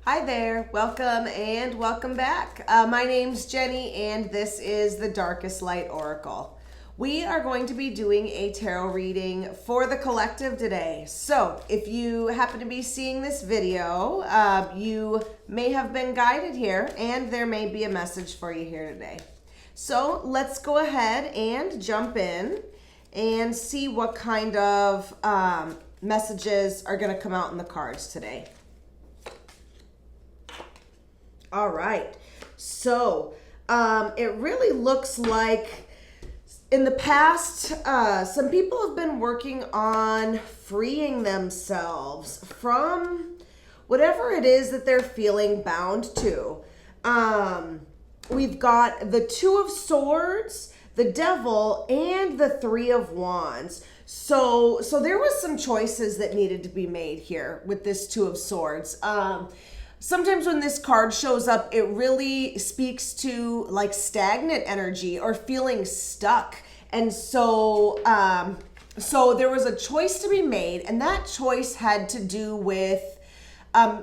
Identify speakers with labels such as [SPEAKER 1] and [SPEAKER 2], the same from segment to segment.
[SPEAKER 1] Hi there, welcome and welcome back. My name's Jenny and this is the Darkest Light Oracle. We are going to be doing a tarot reading for the collective today. So if you happen to be seeing this video, you may have been guided here and there may be a message for you here today. So let's go ahead and jump in and see what kind of messages are going to come out in the cards today. All right, so it really looks like in the past, some people have been working on freeing themselves from whatever it is that they're feeling bound to. We've got the Two of Swords, the Devil, and the Three of Wands. So there was some choices that needed to be made here with this Two of Swords. Sometimes when this card shows up, it really speaks to like stagnant energy or feeling stuck. And so there was a choice to be made, and that choice had to do with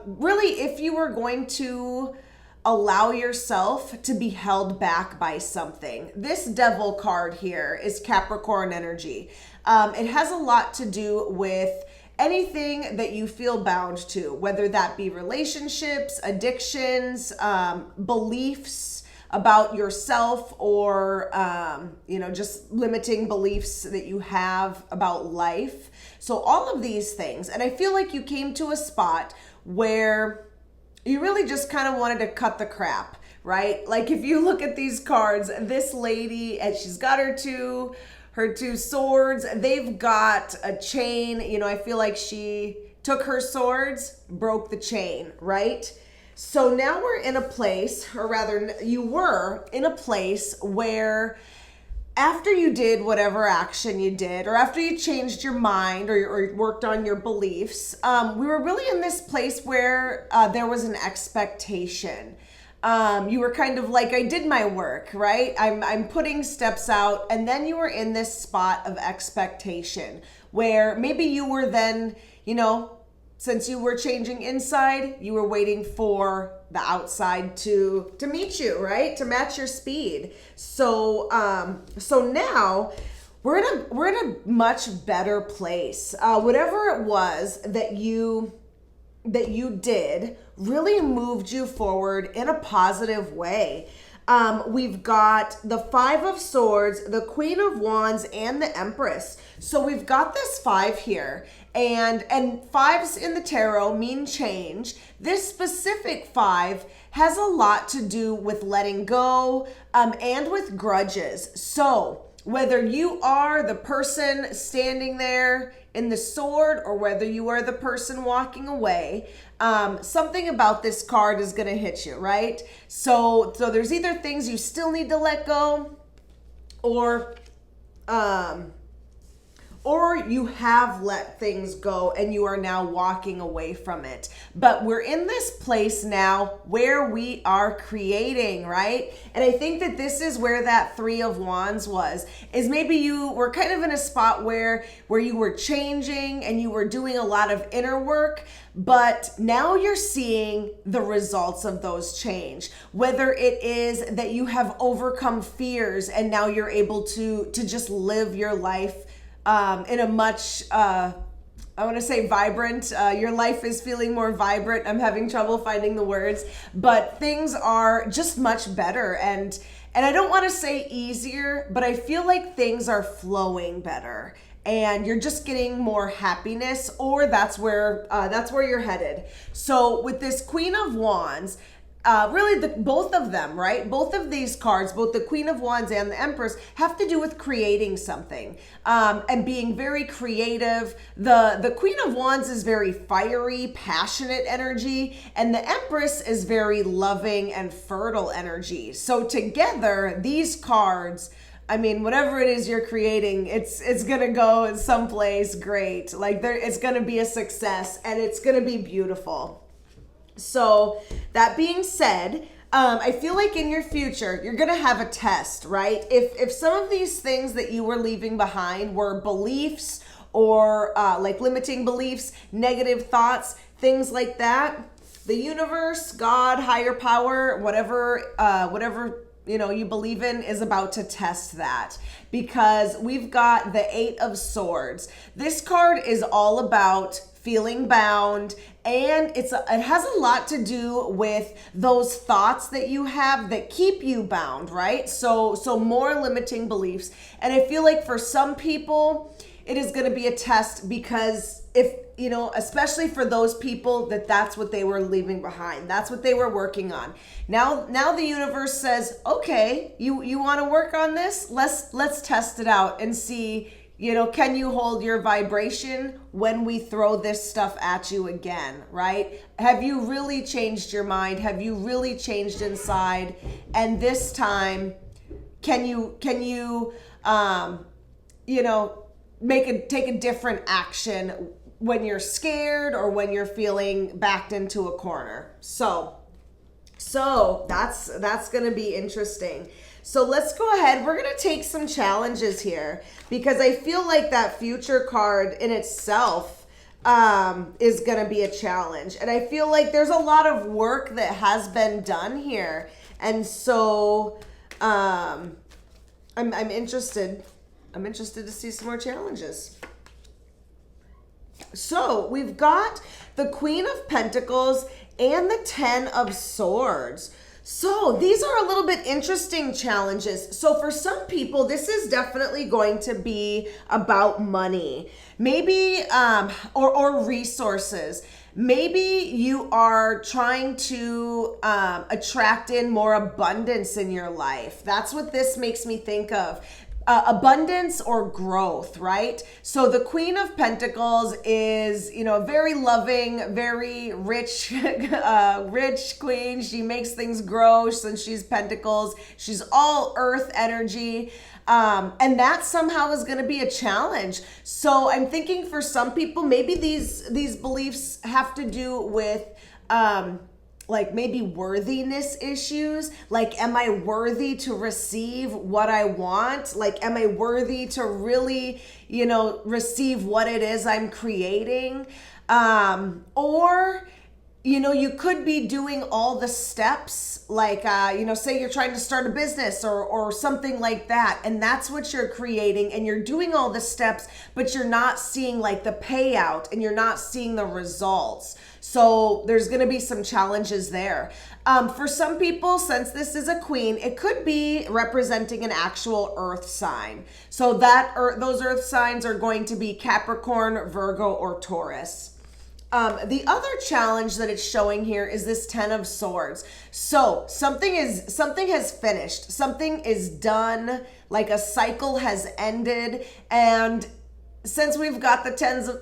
[SPEAKER 1] really if you were going to allow yourself to be held back by something. This Devil card here is Capricorn energy. It has a lot to do with anything that you feel bound to, whether that be relationships, addictions, beliefs about yourself, or just limiting beliefs that you have about life. So all of these things. And I feel like you came to a spot where you really just kind of wanted to cut the crap, right? Like if you look at these cards, this lady, and she's got her two swords, they've got a chain. I feel like she took her swords, broke the chain, right? So now we're in a place, or rather you were in a place where after you did whatever action you did, or after you changed your mind or worked on your beliefs, we were really in this place where there was an expectation. You were kind of like, I did my work, right? I'm putting steps out, and then you were in this spot of expectation where maybe you were then, since you were changing inside, you were waiting for the outside to meet you, right? To match your speed. So now we're in a much better place. Whatever it was that you did really moved you forward in a positive way. We've got the Five of Swords, the Queen of Wands, and the Empress. So we've got this five here, and fives in the tarot mean change. This specific five has a lot to do with letting go and with grudges. So whether you are the person standing there in the sword or whether you are the person walking away, something about this card is going to hit you, right? So there's either things you still need to let go, or you have let things go and you are now walking away from it. But we're in this place now where we are creating, right? And I think that this is where that Three of Wands is maybe you were kind of in a spot where you were changing and you were doing a lot of inner work, but now you're seeing the results of those change. Whether it is that you have overcome fears and now you're able to just live your life in a much, I want to say vibrant. Your life is feeling more vibrant. I'm having trouble finding the words, but things are just much better. And I don't want to say easier, but I feel like things are flowing better and you're just getting more happiness, or that's where you're headed. So with this Queen of Wands, really both of them, right? Both of these cards, both the Queen of Wands and the Empress, have to do with creating something and being very creative. The Queen of Wands is very fiery, passionate energy, and the Empress is very loving and fertile energy. So together, these cards, I mean, whatever it is you're creating, it's gonna go someplace great. Like it's gonna be a success and it's gonna be beautiful. So that being said, I feel like in your future, you're going to have a test, right? If some of these things that you were leaving behind were beliefs or like limiting beliefs, negative thoughts, things like that, the universe, God, higher power, whatever you believe in, is about to test that, because we've got the Eight of Swords. This card is all about feeling bound, and it has a lot to do with those thoughts that you have that keep you bound, right? So more limiting beliefs. And I feel like for some people it is going to be a test, because if especially for those people that's what they were leaving behind, that's what they were working on. Now the universe says, okay, you want to work on this, let's test it out and see, can you hold your vibration when we throw this stuff at you again, right? Have you really changed your mind? Have you really changed inside? And this time, can you take a different action when you're scared or when you're feeling backed into a corner? So that's going to be interesting. So let's go ahead. We're going to take some challenges here, because I feel like that future card in itself is going to be a challenge. And I feel like there's a lot of work that has been done here. And so I'm interested. I'm interested to see some more challenges. So we've got the Queen of Pentacles and the Ten of Swords. So these are a little bit interesting challenges. So for some people, this is definitely going to be about money, maybe, or resources. Maybe you are trying to attract in more abundance in your life. That's what this makes me think of. Abundance or growth, right? So the Queen of Pentacles is, a very loving, very rich, rich queen. She makes things grow since she's Pentacles. She's all earth energy. And that somehow is going to be a challenge. So I'm thinking for some people, maybe these beliefs have to do with, like maybe worthiness issues. Like, am I worthy to receive what I want? Like, am I worthy to really, receive what it is I'm creating? Or, you could be doing all the steps, like, say you're trying to start a business or something like that. And that's what you're creating, and you're doing all the steps, but you're not seeing like the payout, and you're not seeing the results. So there's going to be some challenges there. For some people, since this is a queen, it could be representing an actual earth sign. So those earth signs are going to be Capricorn, Virgo, or Taurus. The other challenge that it's showing here is this Ten of Swords. So something has finished. Something is done, like a cycle has ended. And since we've got the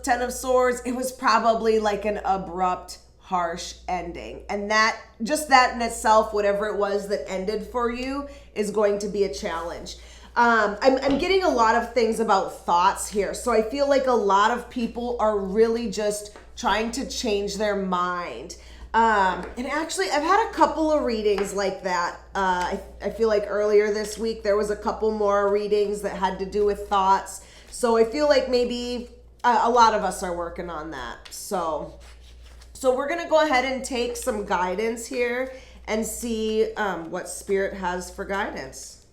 [SPEAKER 1] Ten of Swords, it was probably like an abrupt, harsh ending. And that in itself, whatever it was that ended for you, is going to be a challenge. I'm getting a lot of things about thoughts here. So I feel like a lot of people are really just trying to change their mind. And actually, I've had a couple of readings like that. I feel like earlier this week, there was a couple more readings that had to do with thoughts. So I feel like maybe a lot of us are working on that. So we're going to go ahead and take some guidance here and see what Spirit has for guidance.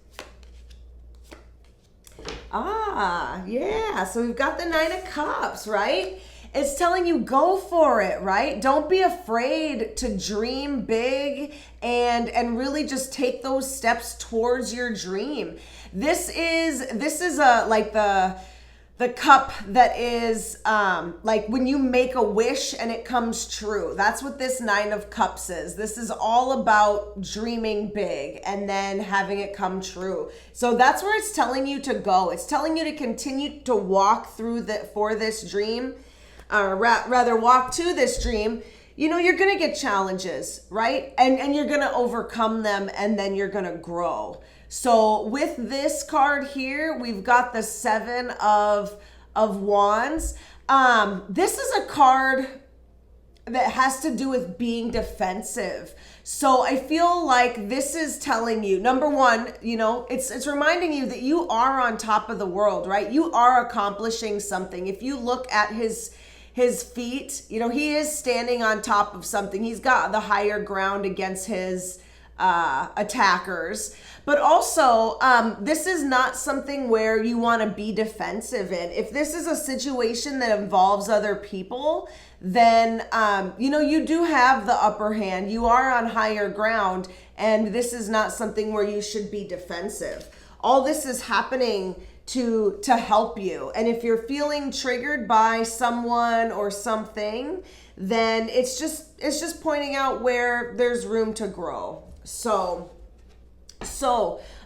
[SPEAKER 1] Yeah. So we've got the Nine of Cups, right? It's telling you go for it, right? Don't be afraid to dream big and really just take those steps towards your dream. This is like the cup that is like when you make a wish and it comes true. That's what this Nine of Cups is. This is all about dreaming big and then having it come true. So that's where it's telling you to go. It's telling you to continue to walk through for this dream. Rather walk to this dream. You're going to get challenges, right? And you're going to overcome them, and then you're going to grow. So with this card here, we've got the Seven of Wands. This is a card that has to do with being defensive. So I feel like this is telling you, number one, it's reminding you that you are on top of the world, right? You are accomplishing something. If you look at his his feet. You know, he is standing on top of something. He's got the higher ground against his attackers. But also, this is not something where you want to be defensive in. If this is a situation that involves other people, then, you know, you do have the upper hand. You are on higher ground, and this is not something where you should be defensive. All this is happening to help you. And if you're feeling triggered by someone or something, then it's just pointing out where there's room to grow. So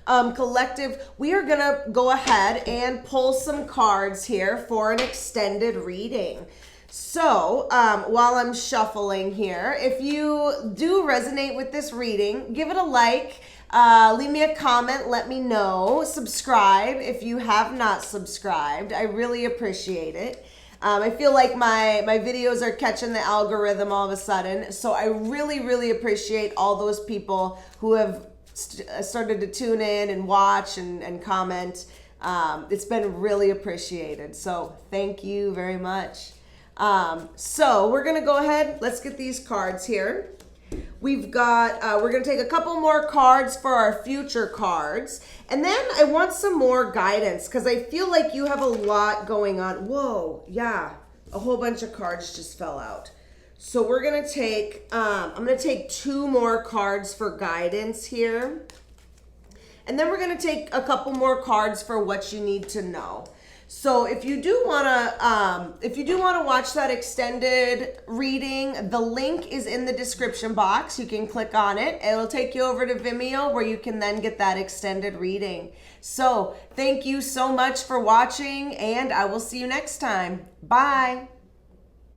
[SPEAKER 1] collective, we are gonna go ahead and pull some cards here for an extended reading. So while I'm shuffling here, if you do resonate with this reading, give it a like, leave me a comment, let me know, subscribe if you have not subscribed. I really appreciate it. I feel like my videos are catching the algorithm all of a sudden. So I really, really appreciate all those people who have started to tune in and watch and comment. It's been really appreciated. So thank you very much. So we're going to go ahead. Let's get these cards here. We've got, we're going to take a couple more cards for our future cards. And then I want some more guidance because I feel like you have a lot going on. Whoa, yeah, a whole bunch of cards just fell out. So we're going to take, I'm going to take 2 more cards for guidance here. And then we're going to take a couple more cards for what you need to know. So if you do want to watch that extended reading, the link is in the description box. You can click on it. It'll take you over to Vimeo where you can then get that extended reading. So thank you so much for watching, and I will see you next time. Bye.